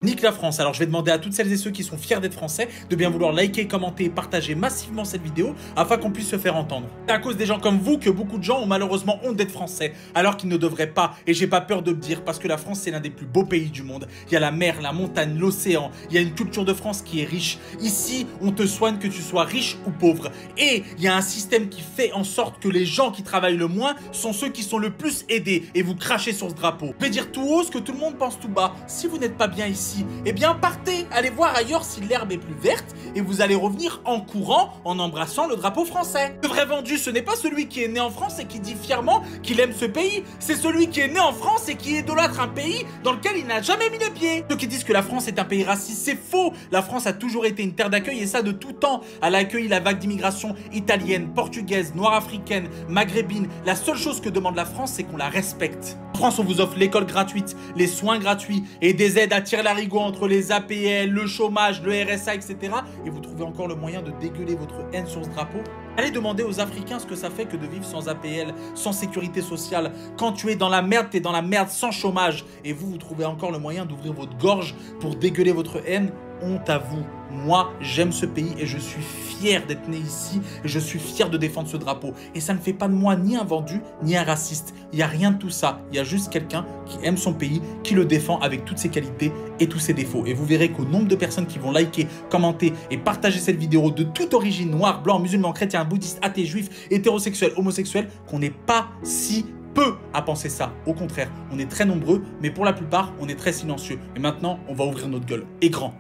Nique la France. Alors je vais demander à toutes celles et ceux qui sont fiers d'être français de bien vouloir liker, commenter et partager massivement cette vidéo afin qu'on puisse se faire entendre. C'est à cause des gens comme vous que beaucoup de gens ont malheureusement honte d'être français alors qu'ils ne devraient pas, et j'ai pas peur de le dire parce que la France c'est l'un des plus beaux pays du monde. Il y a la mer, la montagne, l'océan, il y a une culture de France qui est riche. Ici on te soigne que tu sois riche ou pauvre, et il y a un système qui fait en sorte que les gens qui travaillent le moins sont ceux qui sont le plus aidés, et vous crachez sur ce drapeau. Je vais dire tout haut ce que tout le monde pense tout bas. Si vous n'êtes pas bien ici, eh bien partez, allez voir ailleurs si l'herbe est plus verte et vous allez revenir en courant en embrassant le drapeau français. Le vrai vendu, ce n'est pas celui qui est né en France et qui dit fièrement qu'il aime ce pays, c'est celui qui est né en France et qui idolâtre un pays dans lequel il n'a jamais mis les pieds. Ceux qui disent que la France est un pays raciste, c'est faux. La France a toujours été une terre d'accueil, et ça de tout temps. Elle a accueilli la vague d'immigration italienne, portugaise, noire africaine, maghrébine. La seule chose que demande la France, c'est qu'on la respecte. En France, on vous offre l'école gratuite, les soins gratuits et des aides à tire-larigot entre les APL, le chômage, le RSA, etc. Et vous trouvez encore le moyen de dégueuler votre haine sur ce drapeau? Allez demander aux Africains ce que ça fait que de vivre sans APL, sans sécurité sociale. Quand tu es dans la merde, t'es dans la merde sans chômage. Et vous trouvez encore le moyen d'ouvrir votre gorge pour dégueuler votre haine? Honte à vous. Moi, j'aime ce pays et je suis fier d'être né ici et je suis fier de défendre ce drapeau. Et ça ne fait pas de moi ni un vendu, ni un raciste. Il n'y a rien de tout ça. Il y a juste quelqu'un qui aime son pays, qui le défend avec toutes ses qualités et tous ses défauts. Et vous verrez qu'au nombre de personnes qui vont liker, commenter et partager cette vidéo de toute origine, noir, blanc, musulman, chrétien, bouddhiste, athée, juif, hétérosexuel, homosexuel, qu'on n'est pas si peu à penser ça. Au contraire, on est très nombreux, mais pour la plupart, on est très silencieux. Et maintenant, on va ouvrir notre gueule. Et grand.